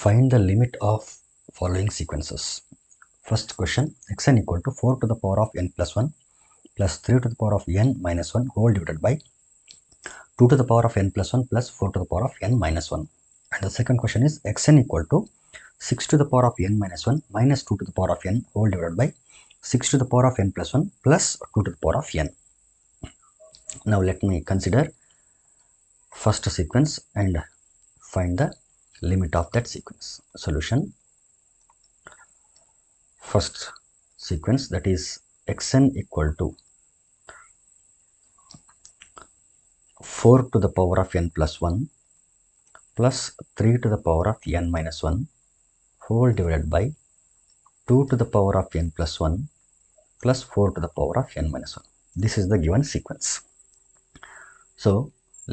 Find the limit of following sequences. First question, xn equal to 4 to the power of n plus 1 plus 3 to the power of n minus 1 whole divided by 2 to the power of n plus 1 plus 4 to the power of n minus 1. And the second question is xn equal to 6 to the power of n minus 1 minus 2 to the power of n whole divided by 6 to the power of n plus 1 plus 2 to the power of n. Now let me consider first sequence and find the limit of that sequence. Solution. First sequence, that is xn equal to 4 to the power of n plus 1 plus 3 to the power of n minus 1 whole divided by 2 to the power of n plus 1 plus 4 to the power of n minus 1. This is the given sequence. So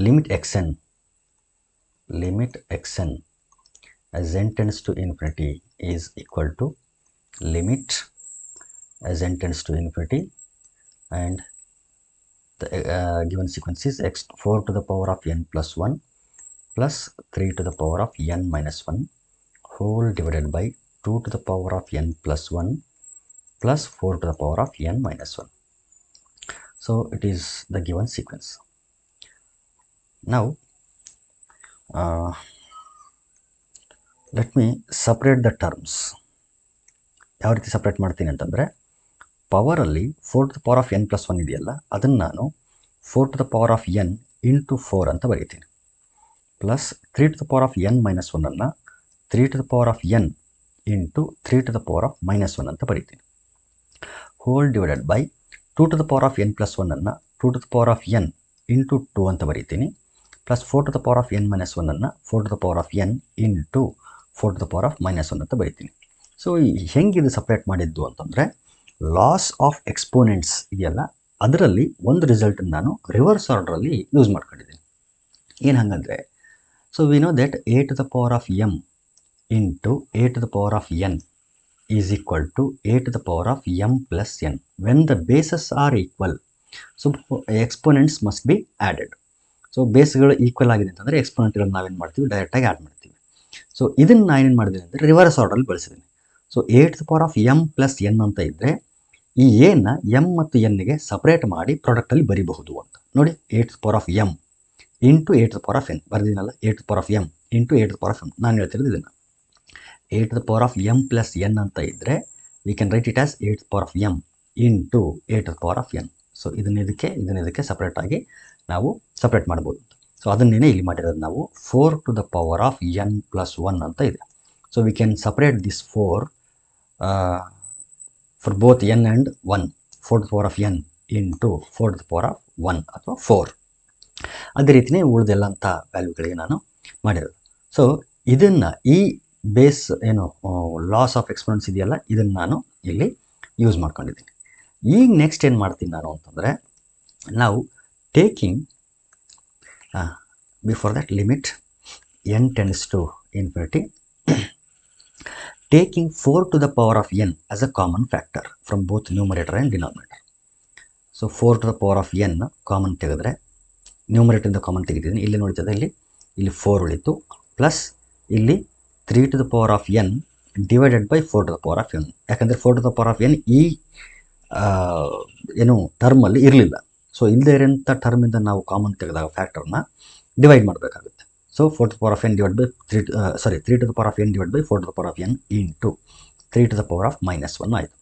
limit xn as n tends to infinity is equal to limit as n tends to infinity, and the given sequence is 4 to the power of n plus 1 plus 3 to the power of n minus 1 whole divided by 2 to the power of n plus 1 plus 4 to the power of n minus 1. So it is the given sequence. Now let me separate the terms. ಯಾವ ರೀತಿ separate ಮಾಡ್ತೀನಿ ಅಂತಂದರೆ, ಪವರಲ್ಲಿ 4 to the power of n plus 1 ಇದೆಯಲ್ಲ, ಅದನ್ನು ನಾನು 4 to the power of n into 4 ಅಂತ ಬರೀತೀನಿ, plus 3 to the power of n minus 1ಅನ್ನು 3 to the power of n into 3 to the power of minus 1 ಅಂತ ಬರೀತೀನಿ, whole divided by 2 to the power of n plus 1ಅನ್ನು 2 to the power of n into 2 ಅಂತ ಬರೀತೀನಿ, plus 4 to the power of n minus 1ಅನ್ನು 4 to the power of n into 4 to the power of minus 1 ಅಂತ ಬರೀತೀನಿ. So ಹೆಂಗೆ ಇದು separate ಮಾಡಿದ್ದು ಅಂತಂದರೆ, ಲಾಸ್ ಆಫ್ ಎಕ್ಸ್ಪೋನೆಂಟ್ಸ್ ಇದೆಯಲ್ಲ, ಅದರಲ್ಲಿ ಒಂದು ರಿಸಲ್ಟನ್ನು ನಾನು ರಿವರ್ಸ್ ಆರ್ಡ್ರಲ್ಲಿ ಯೂಸ್ ಮಾಡ್ಕೊಂಡಿದ್ದೀನಿ. ಏನು ಹಾಗಂದರೆ, so we know that a to the power of m into a to the power of n is equal to a to the power of m plus n when the bases are equal. So exponents must be added. So ಬೇಸ್ಗಳು equal ಆಗಿದೆ ಅಂತಂದರೆ ಎಕ್ಸ್ಪೋನೆಂಟ್ಗಳನ್ನು ನಾವೇನು ಮಾಡ್ತೀವಿ, ಡೈರೆಕ್ಟಾಗಿ add ಮಾಡ್ತೀವಿ. So ಇದನ್ನು ನಾನೇನು ಮಾಡಿದ್ದೀನಿ ಅಂದರೆ ರಿವರ್ಸ್ ಆರ್ಡ್ರಲ್ಲಿ ಬಳಸಿದ್ದೀನಿ. So a to the power of m plus n ಅಂತ ಇದ್ದರೆ, ಈ ಎನ m ಮತ್ತು n-ಗೆ ಸಪ್ರೇಟ್ ಮಾಡಿ ಪ್ರಾಡಕ್ಟಲ್ಲಿ ಬರೀಬಹುದು ಅಂತ ನೋಡಿ. a to the power of m into a to the power of n ಬರೆದಿನಲ್ಲ, a to the power of m into a to the power of m. ನಾನು ಹೇಳ್ತಿರೋದು ಇದನ್ನು. a to the power of m plus n ಅಂತ ಇದ್ದರೆ we can write it as a to the power of m into a to the power of n. So ಇದಕ್ಕೆ ಸಪ್ರೇಟಾಗಿ ನಾವು separate ಮಾಡ್ಬೋದು. So ಅದನ್ನೇ ಇಲ್ಲಿ ಮಾಡಿರೋದು ನಾವು. 4 to the power of n plus 1 ಅಂತ ಇದೆ. So we can separate this 4 for both n and 1. 4 to the power of n into 4 to the power of 1 ಅಥವಾ 4. ಅದೇ ರೀತಿಯೇ ಉಳಿದೆಲ್ಲ ಅಂತ ವ್ಯಾಲ್ಯೂಗಳಿಗೆ ನಾನು ಮಾಡಿರೋದು. ಸೊ ಇದನ್ನು ಈ ಬೇಸ್ ಏನು ಲಾಸ್ ಆಫ್ ಎಕ್ಸ್ಪೋನೆಂಟ್ಸ್ ಇದೆಯಲ್ಲ, ಇದನ್ನು ನಾನು ಇಲ್ಲಿ ಯೂಸ್ ಮಾಡ್ಕೊಂಡಿದ್ದೀನಿ. ಈಗ ನೆಕ್ಸ್ಟ್ ಏನು ಮಾಡ್ತೀನಿ ನಾನು ಅಂತಂದರೆ, ನಾವು taking before that limit n tends to infinity, taking 4 to the power of n as a common factor from both numerator and denominator. So 4 to the power of n common ತೆಗೆದ್ರೆ, ನ್ಯೂಮರೇಟರಿಂದ common ತೆಗಿತಿದ್ದೀನಿ, ಇಲ್ಲಿ ನೋಡ್ತದೆ, ಇಲ್ಲಿ 4 ಉಳಿತು, plus ಇಲ್ಲಿ 3 to the power of n divided by 4 to the power of n. ಯಾಕಂದರೆ 4 to the power of n ಈ ಏನು ಟರ್ಮಲ್ಲಿ ಇರಲಿಲ್ಲ. So ಇಲ್ಲದೆ ಇರೋಂಥ ಟರ್ಮಿಂದ ನಾವು ಕಾಮನ್ ತೆಗೆದಾಗ ಫ್ಯಾಕ್ಟರ್ನ ಡಿವೈಡ್ ಮಾಡಬೇಕಾಗುತ್ತೆ. So 4 to the power of n divide by 3 to the power of n divide by 4 to the power of n into 3 to the power of minus 1 ಆಯಿತು,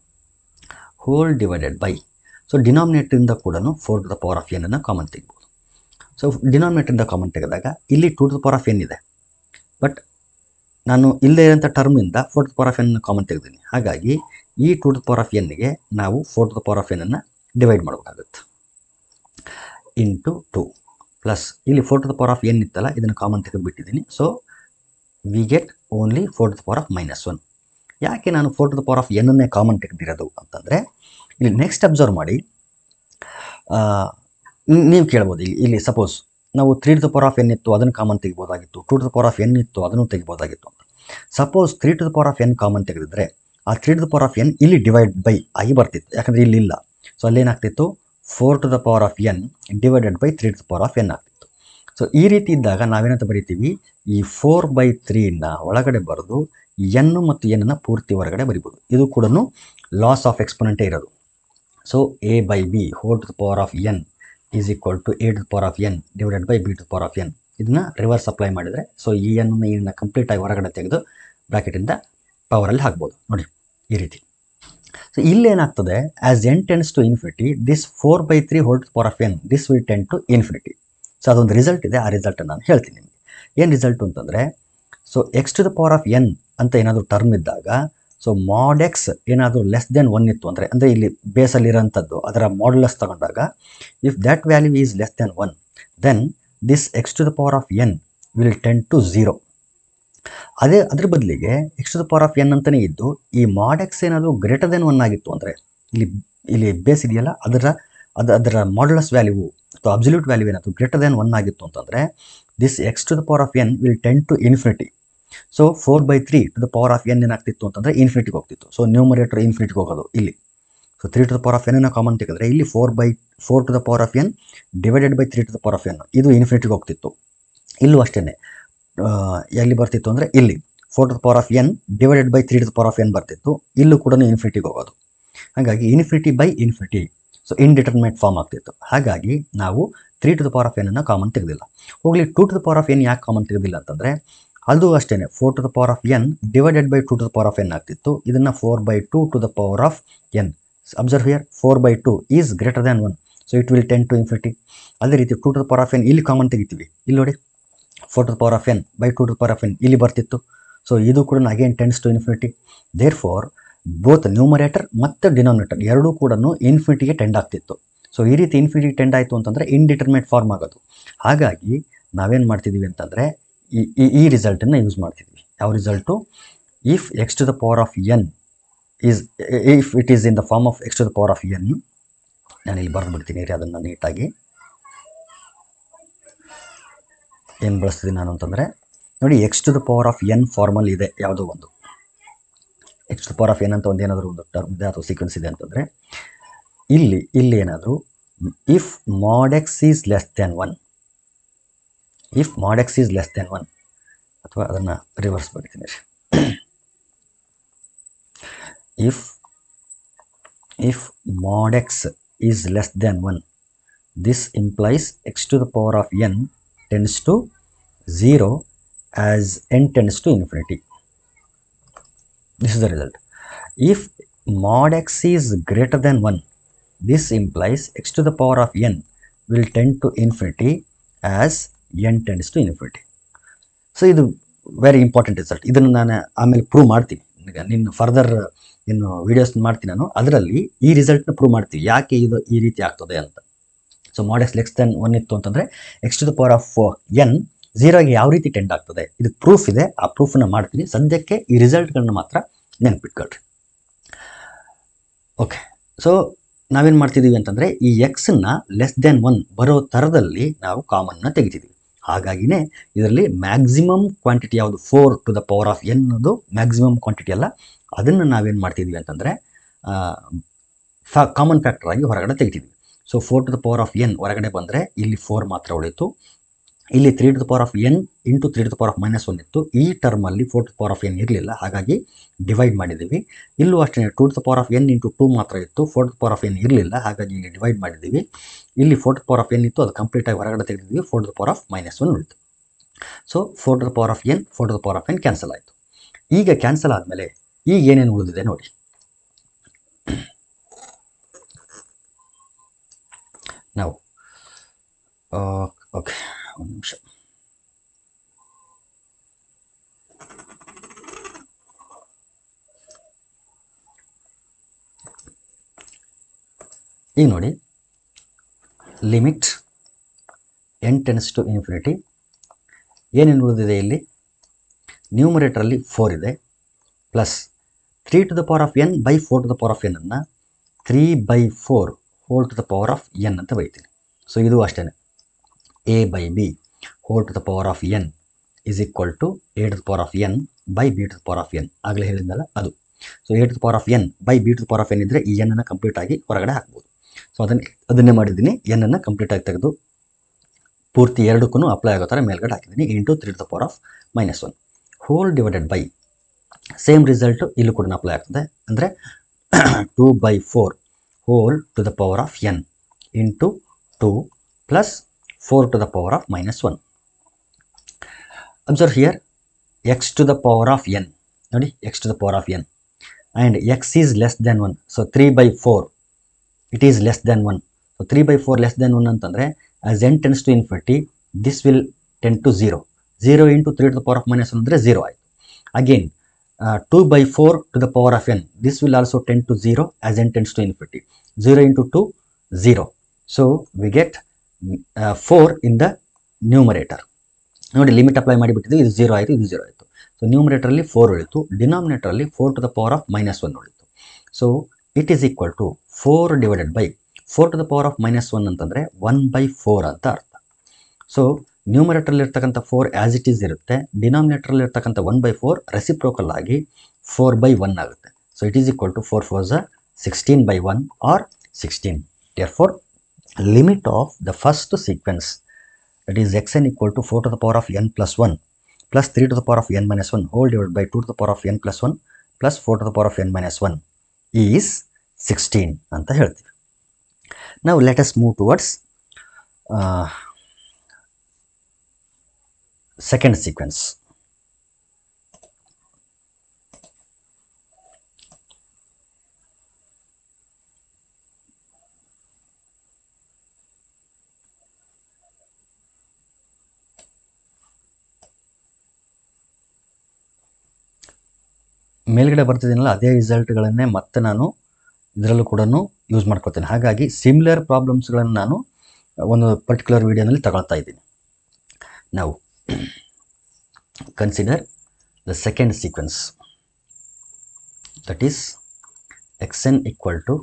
ಹೋಲ್ ಡಿವೈಡೆಡ್ ಬೈ. ಸೊ ಡಿನಾಮಿನೇಟರಿಂದ ಕೂಡ 4 to the power of n ಅನ್ನು common ತೆಗಿಬೋದು. So ಡಿನಾಮಿನೇಟರಿಂದ common ತೆಗೆದಾಗ ಇಲ್ಲಿ 2 to the power of n ಇದೆ, but ನಾನು ಇಲ್ಲದೆ ಇರೋಂಥ ಟರ್ಮಿಂದ 4 to the power of n common ತೆಗೆದೀನಿ. ಹಾಗಾಗಿ ಈ 2 ಟು ದ ಪವರ್ ಆಫ್ n-ಗೆ ನಾವು 4 ಟು ದ ಪವರ್ ಆಫ್ n-ಅನ್ನು ಡಿವೈಡ್ ಮಾಡಬೇಕಾಗುತ್ತೆ, ಇಂಟು 2 ಪ್ಲಸ್ ಇಲ್ಲಿ 4 to the power of n ಇತ್ತಲ್ಲ, ಇದನ್ನು ಕಾಮನ್ ತೆಗೆದುಬಿಟ್ಟಿದ್ದೀನಿ. So we get only 4 to the power of minus 1. ಯಾಕೆ ನಾನು 4 ಟು ದ ಪವರ್ ಆಫ್ n-ಅನ್ನೇ ಕಾಮನ್ ತೆಗೆದಿರೋದು ಅಂತಂದರೆ, ಇಲ್ಲಿ ನೆಕ್ಸ್ಟ್ ಅಬ್ಸರ್ವ್ ಮಾಡಿ, ನೀವು ಕೇಳ್ಬೋದು, ಇಲ್ಲಿ ಸಪೋಸ್ ನಾವು 3 to the power of n ಇತ್ತು, ಅದನ್ನು ಕಾಮನ್ ತೆಗಿಬೋದಾಗಿತ್ತು, 2 to the power of n ಇತ್ತು, ಅದನ್ನು ತೆಗಿಬೋದಾಗಿತ್ತು ಅಂತ. Suppose 3 to the power of n common ತೆಗೆದಿದ್ರೆ, ಆ 3 to the power of n ಇಲ್ಲಿ ಡಿವೈಡ್ ಬೈ ಆಗಿ ಬರ್ತಿತ್ತು, ಯಾಕಂದರೆ ಇಲ್ಲಿ ಇಲ್ಲ. ಸೊ ಅಲ್ಲೇನಾಗ್ತಿತ್ತು, 4 to the power of n divided by 3 to the power of n ಆಗ್ತಿತ್ತು. ಸೊ ಈ ರೀತಿ ಇದ್ದಾಗ ನಾವೇನಂತ ಬರಿತೀವಿ, ಈ 4/3ನ ಒಳಗಡೆ ಬರೆದು ಎನ್ ಮತ್ತು ಎನ್ನ ಪೂರ್ತಿ ಹೊರಗಡೆ ಬರಿಬೋದು. ಇದು ಕೂಡ ಲಾಸ್ ಆಫ್ ಎಕ್ಸ್ಪೊನೆಂಟೇ ಇರೋದು. So a/b whole to the power of n is equal to a to the power of n divided by b to the power of n. ಇದನ್ನ ರಿವರ್ಸ್ ಅಪ್ಲೈ ಮಾಡಿದರೆ ಸೊ ಈ ಎನ್ನ ಕಂಪ್ಲೀಟಾಗಿ ಹೊರಗಡೆ ತೆಗೆದು ಬ್ರಾಕೆಟಿಂದ ಪವರಲ್ಲಿ ಹಾಕ್ಬೋದು ನೋಡಿ ಈ ರೀತಿ. ಸೊ ಇಲ್ಲಿ ಏನಾಗ್ತದೆ, as n tends to infinity this 4/3 whole to the power of n this will tend to infinity. So ಅದೊಂದು ರಿಸಲ್ಟ್ ಇದೆ, ಆ ರಿಸಲ್ಟನ್ನು ನಾನು ಹೇಳ್ತೀನಿ ನಿಮಗೆ. ಏನು ರಿಸಲ್ಟು ಅಂತಂದರೆ, so x to the power of n ಅಂತ ಏನಾದರೂ ಟರ್ಮ್ ಇದ್ದಾಗ, ಸೊ ಮಾಡ್ ಎಕ್ಸ್ ಏನಾದರೂ ಲೆಸ್ ದೆನ್ 1 ಇತ್ತು ಅಂದರೆ ಇಲ್ಲಿ ಬೇಸಲ್ಲಿರೋಂಥದ್ದು ಅದರ ಮಾಡ್ಯುಲಸ್ ತಗೊಂಡಾಗ, if that value is less than 1 then this x to the power of n will tend to 0. ಅದ್ರ ಬದಲಿಗೆ x to the power of n ಅಂತಲೇ ಇದ್ದು ಈ ಮಾಡ್ ಎಕ್ಸ್ ಏನಾದರೂ ಗ್ರೇಟರ್ ದೆನ್ 1 ಆಗಿತ್ತು ಅಂದರೆ, ಇಲ್ಲಿ ಬೇಸ್ ಇದೆಯಲ್ಲ ಅದರ ಮಾಡ್ಯುಲಸ್ ವ್ಯಾಲ್ಯೂ ಅಥವಾ ಅಬ್ಸಲ್ಯೂಟ್ ವ್ಯಾಲ್ಯೂ ಏನಾದರೂ ಗ್ರೇಟರ್ ದೆನ್ 1 ಆಗಿತ್ತು ಅಂತಂದರೆ this x to the power of n will tend to infinity. So 4/3 to the power of n ಏನಾಗ್ತಿತ್ತು ಅಂತಂದರೆ ಇನ್ಫಿನಿಟಿಗೆ ಹೋಗ್ತಿತ್ತು. ಸೊ ನ್ಯೂಮರೇಟರ್ ಇನ್ಫಿನಿಟಿಗೆ ಹೋಗೋದು ಇಲ್ಲಿ. So 3 to the power of n common ತೆಗೆದ್ರೆ ಇಲ್ಲಿ 4/4 to the power of n divided by 3 to the power of n ಇದು ಇನ್ಫಿನಿಟಿಗೆ ಹೋಗ್ತಿತ್ತು. ಇಲ್ಲೂ ಅಷ್ಟೇ ಎಲ್ಲಿ ಬರ್ತಿತ್ತು ಅಂದರೆ ಇಲ್ಲಿ 4 to the power of n divided by 3 to the power of n ಬರ್ತಿತ್ತು. ಇಲ್ಲೂ ಕೂಡ ಇನ್ಫಿನಿಟಿಗೆ ಹೋಗೋದು. ಹಾಗಾಗಿ infinity by infinity, so indeterminate form ಆಗ್ತಿತ್ತು. ಹಾಗಾಗಿ ನಾವು 3 to the power of n common ತೆಗೆದಿಲ್ಲ. ಹೋಗಲಿ 2 to the power of n ಯಾಕೆ ಕಾಮನ್ ತೆಗೆದಿಲ್ಲ ಅಂತಂದರೆ, ಅದು ಅಷ್ಟೇ 4 to the power of n divided by 2 to the power of n ಆಗ್ತಿತ್ತು. ಇದನ್ನು 4/2 to the power of n. Observe here 4/2 is greater than 1, so it will tend to infinity. ಅದೇ ರೀತಿ 2 to the power of n ಇಲ್ಲಿ common ತೆಗಿತೀವಿ. ಇಲ್ಲಿ ನೋಡಿ 4 to the power of n by 2 to the power of n ಇಲ್ಲಿ ಬರ್ತಿತ್ತು. ಸೊ ಇದು ಕೂಡ again tends to infinity. Therefore both numerator ಮತ್ತು ಡಿನಾಮಿನೇಟರ್ ಎರಡೂ ಕೂಡ ಇನ್ಫಿನಿಟಿಗೆ ಟೆಂಡ್ ಆಗ್ತಿತ್ತು. ಸೊ ಈ ರೀತಿ ಇನ್ಫಿನಿಟಿಗೆ ಟೆಂಡ್ ಆಯಿತು ಅಂತಂದರೆ ಇಂಡಿಟರ್ಮಿನೇಟ್ ಫಾರ್ಮ್ ಆಗೋದು. ಹಾಗಾಗಿ ನಾವೇನು ಮಾಡ್ತಿದ್ದೀವಿ ಅಂತಂದರೆ ಈ ರಿಸಲ್ಟನ್ನು ಯೂಸ್ ಮಾಡ್ತಿದ್ವಿ. ಯಾವ result? If x to the power of n is if it is in the form of x to the power of n, ನಾನು ಇಲ್ಲಿ ಬರೆದು ಬಿಡ್ತೀನಿ ರೀ ಅದನ್ನು ನೀಟಾಗಿ. ಏನು ಬಳಸ್ತಿದ್ದೀನಿ ನಾನು ಅಂತಂದರೆ ನೋಡಿ, x to the power of n ಫಾರ್ಮಲ್ ಇದೆ ಯಾವುದೋ ಒಂದು x to the power of n ಅಂತ ಒಂದು ಏನಾದರೂ ಒಂದು ಟರ್ಮ್ ಇದೆ ಅಥವಾ ಸೀಕ್ವೆನ್ಸ್ ಇದೆ ಅಂತಂದರೆ, ಇಲ್ಲಿ ಏನಾದರೂ if mod x is less than 1, if mod x is less than 1 ಅಥವಾ ಅದನ್ನು ರಿವರ್ಸ್ ಬರೀತೀನಿ ರೀ. If mod x is less than 1 this implies x to the power of n tends to 0 as n tends to infinity. This is the result. If mod x is greater than 1, this implies x to the power of n will tend to infinity as n tends to infinity. So ಇದು very important result. ಇದನ್ನು ನಾನು ಆಮೇಲೆ prove ಮಾಡ್ತೀನಿ. ನಿನ್ನ further ಇನ್ನು videos ಮಾಡ್ತೀನಿ ನಾನು. ಅದರಲ್ಲಿ ಈ ರಿಸಲ್ಟ್ನ ಪ್ರೂವ್ ಮಾಡ್ತೀವಿ ಯಾಕೆ ಇದು ಈ ರೀತಿ ಆಗ್ತದೆ ಅಂತ. So mod x less than 1 ಇತ್ತು ಅಂತಂದರೆ x to the power of n 0ಗೆ ಯಾವ ರೀತಿ ಟೆಂಡ್ ಆಗ್ತದೆ, ಇದು ಪ್ರೂಫ್ ಇದೆ. ಆ ಪ್ರೂಫನ್ನು ಮಾಡ್ತೀನಿ. ಸದ್ಯಕ್ಕೆ ಈ ರಿಸಲ್ಟ್ಗಳನ್ನ ಮಾತ್ರ ನೆನಪಿಟ್ಕೊಳ್ರಿ. ಓಕೆ, ಸೊ ನಾವೇನು ಮಾಡ್ತಿದ್ದೀವಿ ಅಂತಂದರೆ ಈ ಎಕ್ಸನ್ನು ಲೆಸ್ ದೆನ್ 1 ಬರೋ ಥರದಲ್ಲಿ ನಾವು ಕಾಮನ್ನ ತೆಗಿತಿದ್ದೀವಿ. ಹಾಗಾಗಿನೇ ಇದರಲ್ಲಿ ಮ್ಯಾಕ್ಸಿಮಮ್ ಕ್ವಾಂಟಿಟಿ ಯಾವುದು 4 to the power of n ಅದು ಮ್ಯಾಕ್ಸಿಮಮ್ ಕ್ವಾಂಟಿಟಿ ಅಲ್ಲ. ಅದನ್ನು ನಾವೇನು ಮಾಡ್ತಿದ್ವಿ ಅಂತಂದರೆ ಕಾಮನ್ ಫ್ಯಾಕ್ಟರ್ ಆಗಿ ಹೊರಗಡೆ ತೆಗಿತಿದ್ವಿ. ಸೊ 4 to the power of n ಹೊರಗಡೆ ಬಂದರೆ ಇಲ್ಲಿ 4 ಮಾತ್ರ ಉಳಿಯಿತು. ಇಲ್ಲಿ 3 to the power of n into 3 to the power of -1 ಇತ್ತು. ಈ ಟರ್ಮಲ್ಲಿ 4 to the power of n ಇರಲಿಲ್ಲ, ಹಾಗಾಗಿ ಡಿವೈಡ್ ಮಾಡಿದ್ದೀವಿ. ಇಲ್ಲೂ ಅಷ್ಟೇ 2 to the power of n into 2 ಮಾತ್ರ ಇತ್ತು. 4 to the power of n ಇರಲಿಲ್ಲ, ಹಾಗಾಗಿ ಇಲ್ಲಿ ಡಿವೈಡ್ ಮಾಡಿದ್ದೀವಿ. ಇಲ್ಲಿ 4 to the power of n ಇತ್ತು, ಅದು ಕಂಪ್ಲೀಟಾಗಿ ಹೊರಗಡೆ ತೆಗೆದಿದ್ವಿ. 4 ಟು ದ ಪವರ್ ಆಫ್ -1 ಉಳಿತು. So 4 to the power of n 4 to the power of n cancel ಆಯಿತು. ಈಗ ಕ್ಯಾನ್ಸಲ್ ಆದಮೇಲೆ ಈಗ ಏನೇನು ಉಳಿದಿದೆ ನೋಡಿ. ನಾವು ಓಕೆ, ಒಂದು ನಿಮಿಷ. ಈಗ ನೋಡಿ, limit n tends to infinity. ಏನೇನು ಉಳಿದಿದೆ ಇಲ್ಲಿ? ನ್ಯೂಮರೇಟರಲ್ಲಿ 4 ಇದೆ, plus 3 to the power of n by 4 to the power of n ಅನ್ನು 3/4 whole to the power of n ಅಂತ ಬರೀತೀನಿ. ಸೊ ಇದು ಅಷ್ಟೇ, a/b whole to the power of n is equal to a to the power of n by b to the power of n. ಆಗಲೇ ಹೇಳಿದ್ನಲ್ಲ ಅದು. So a to the power of n by b to the power of n ಇದ್ದರೆ ಈ n ಅನ್ನು ಕಂಪ್ಲೀಟಾಗಿ ಹೊರಗಡೆ ಹಾಕ್ಬೋದು. So ಅದನ್ನೇ ಮಾಡಿದ್ದೀನಿ. n ಅನ್ನು ಕಂಪ್ಲೀಟಾಗಿ ತೆಗೆದು ಪೂರ್ತಿ ಎರಡಕ್ಕೂ ಅಪ್ಲೈ ಆಗೋ ಥರ ಮೇಲ್ಗಡೆ ಹಾಕಿದ್ದೀನಿ into 3 to the power of -1 whole divided by same result ಇಲ್ಲೂ ಕೂಡ ಅಪ್ಲೈ ಆಗ್ತದೆ. ಅಂದರೆ 2/4 whole to the power of n into 2 plus 4 to the power of -1. Observe here x to the power of n ನೋಡಿ x to the power of n and x is less than 1. So 3/4 it is less than 1. So 3/4 less than 1 ಅಂತಂದರೆ as n tends to infinity this will tend to 0. 0 into 3 to the power of -1 ಅಂದರೆ 0 ಆಯಿತು. Again 2/4 to the power of n this will also tend to 0 as n tends to infinity. 0 into 2 0. So we get 4 in the numerator. ನೋಡಿ limit apply ಮಾಡಿಬಿಟ್ಟಿದ್ದು ಇದು 0 ಆಯಿತು, ಇದು 0 ಆಯಿತು. So ನ್ಯೂಮರೇಟರಲ್ಲಿ 4 ಉಳಿತು, ಡಿನಾಮಿನೇಟರಲ್ಲಿ 4 to the power of -1 ಉಳಿತು. So it is equal to 4 divided by 4 to the power of -1 ಅಂತಂದರೆ 1/4 ಅಂತ ಅರ್ಥ. ಸೊ ನ್ಯೂಮರೇಟರ್ಲಿರ್ತಕ್ಕಂಥ 4 ಆ್ಯಸ್ ಇಟ್ ಈಸ್ ಇರುತ್ತೆ, ಡಿನಾಮಿನೇಟರ್ಲಿರ್ತಕ್ಕಂಥ 1/4 ರೆಸಿಪ್ರೋಕಲ್ ಆಗಿ 4/1 ಆಗುತ್ತೆ. So it is equal to 4 4s 16/1 or 16. Therefore limit of the first sequence that is xn equal to 4 to the power of n plus 1 plus 3 to the power of n minus 1 whole divided by 2 to the power of n plus 1 plus 4 to the power of n minus 1 is 16 ಅಂತ ಹೇಳ್ತೀವಿ. Now let us move towards second sequence. ಮೇಲ್ಗಡೆ ಬರ್ತಿದ್ದೀನಲ್ಲ ಅದೇ ರಿಸಲ್ಟ್ಗಳನ್ನೇ ಮತ್ತೆ ನಾನು ಇದರಲ್ಲೂ ಕೂಡ use ಮಾಡ್ಕೊಳ್ತೇನೆ. ಹಾಗಾಗಿ similar ಪ್ರಾಬ್ಲಮ್ಸ್ಗಳನ್ನು ನಾನು ಒಂದು ಪರ್ಟಿಕ್ಯುಲರ್ ವಿಡಿಯೋನಲ್ಲಿ ತಗೊಳ್ತಾ ಇದ್ದೀನಿ. ನಾವು consider the second sequence, that is xn equal to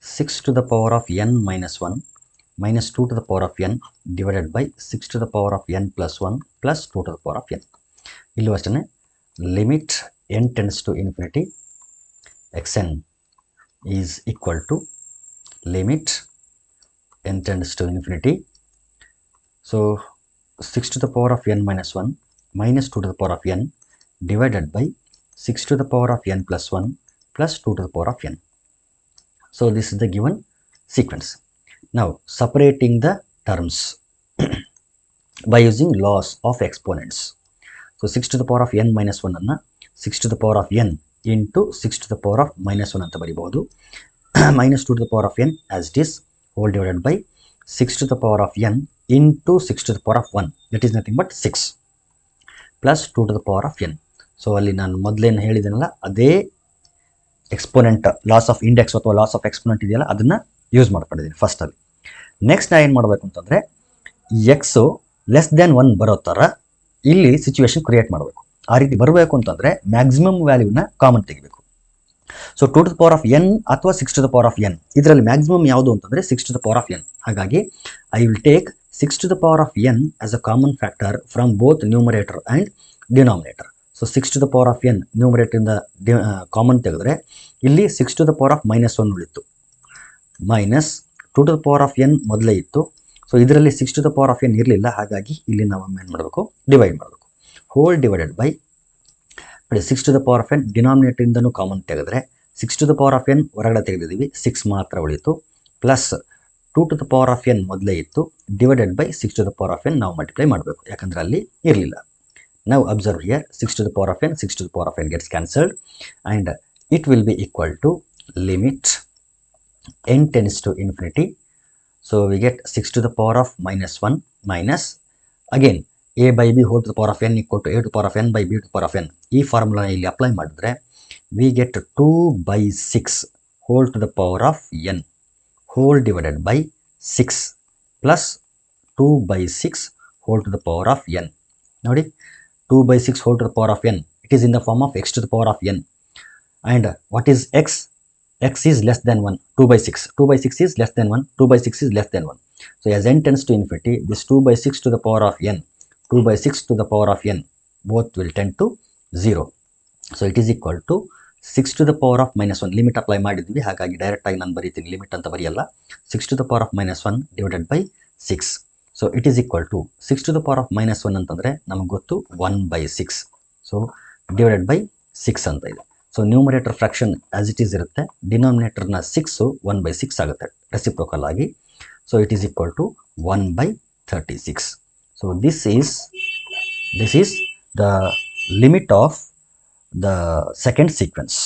6 to the power of n minus 1 minus 2 to the power of n divided by 6 to the power of n plus 1 plus 2 to the power of n. ಇಲ್ಲೂ ಅಷ್ಟೇ limit n tends to infinity xn is equal to limit n tends to infinity. So 6 to the power of n minus 1 minus 2 to the power of n divided by 6 to the power of n plus 1 plus 2 to the power of n. So this is the given sequence. Now separating the terms by using laws of exponents. So 6 to the power of n minus 1 ಅನ್ನು 6 to the power of n into 6 to the power of minus 1 ಅಂತ ಬರೀಬಹುದು. minus 2 to the power of n as it is whole divided by 6 to the power of n into 6 to the power of 1 that is nothing but 6 plus 2 to the power of n. So ಅಲ್ಲಿ ನಾನು ಮೊದಲೇನು ಹೇಳಿದೆನಲ್ಲ ಅದೇ exponent loss of index ಅಥವಾ loss of exponent ಇದೆಯಲ್ಲ ಅದನ್ನು use ಮಾಡ್ಕೊಂಡಿದ್ದೀನಿ ಫಸ್ಟಲ್ಲಿ. Next ನಾನು ಏನು ಮಾಡಬೇಕು ಅಂತಂದರೆ ಎಕ್ಸು ಲೆಸ್ ದ್ಯಾನ್ 1 ಬರೋ ಥರ ಇಲ್ಲಿ ಸಿಚುವೇಶನ್ ಕ್ರಿಯೇಟ್ ಮಾಡಬೇಕು. ಆ ರೀತಿ ಬರಬೇಕು ಅಂತಂದರೆ ಮ್ಯಾಕ್ಸಿಮಮ್ ವ್ಯಾಲ್ಯೂನ ಕಾಮನ್ ತೆಗಿಬೇಕು. So 2 to the power of n ಅಥವಾ 6 to the power of n ಇದರಲ್ಲಿ ಮ್ಯಾಕ್ಸಿಮಮ್ ಯಾವುದು ಅಂತಂದರೆ 6 to the power of n. ಹಾಗಾಗಿ I will take 6 to the power of n as a common factor from both numerator and denominator. So 6 to the power of n ನ್ಯೂಮರೇಟರಿಂದ common ತೆಗೆದ್ರೆ ಇಲ್ಲಿ 6 to the power of -1 ಉಳಿತು, minus 2 to the power of n ಮೊದಲೇ ಇತ್ತು. So ಇದರಲ್ಲಿ 6 to the power of n ಇರಲಿಲ್ಲ, ಹಾಗಾಗಿ ಇಲ್ಲಿ ನಾವು ಏನು ಮಾಡಬೇಕು, ಡಿವೈಡ್ ಮಾಡಬೇಕು. Whole divided by 6 to the power of n ಡಿನಾಮಿನೇಟರಿಂದನೂ ಕಾಮನ್ ತೆಗೆದ್ರೆ 6 to the power of n ಹೊರಗಡೆ ತೆಗೆದಿದ್ದೀವಿ, 6 ಮಾತ್ರ ಉಳಿತು, plus 2 to the power of n ಮೊದಲೇ ಇತ್ತು, divided by 6 to the power of n ನಾವು ಮಲ್ಟಿಪ್ಲೈ ಮಾಡಬೇಕು, ಯಾಕಂದರೆ ಅಲ್ಲಿ ಇರಲಿಲ್ಲ. ನಾವು observe here 6 to the power of n, 6 to the power of n gets cancelled and it will be equal to limit n tends to infinity. So we get 6 to the power of -1 minus again a by b whole to the power of n equal to a to the power of n by b to the power of n. ಈ formula ಇಲ್ಲಿ apply ಮಾಡಿದ್ರೆ we get 2/6 whole to the power of n whole divided by 6 plus 2/6 whole to the power of n. ನೋಡಿ 2/6 whole to the power of n, it is in the form of x to the power of n. And what is x? X is less than 1. 2/6. 2/6 is less than 1. 2/6 is less than 1. So as n tends to infinity, this 2/6 to the power of n, 2/6 to the power of n, both will tend to 0. So it is equal to 6 to the power of -1. Limit apply ಮಾಡಿದ್ವಿ, ಹಾಗಾಗಿ ಡೈರೆಕ್ಟಾಗಿ ನಾನು ಬರೀತೀನಿ, limit ಅಂತ ಬರೆಯಲ್ಲ. 6 to the power of -1 divided by 6. So it is equal to 6 to the power of -1 ಅಂತಂದರೆ ನಮಗೆ ಗೊತ್ತು 1/6. ಸೊ ಡಿವೈಡೆಡ್ ಬೈ 6 ಅಂತ ಇದೆ. So numerator fraction as it is ಇರುತ್ತೆ, ಡಿನಾಮಿನೇಟರ್ನ 6 1/6 ಆಗುತ್ತೆ ರೆಸಿಪ್ರೋಕಲ್ ಆಗಿ. So it is equal to 1/36. So this is the limit of the second sequence.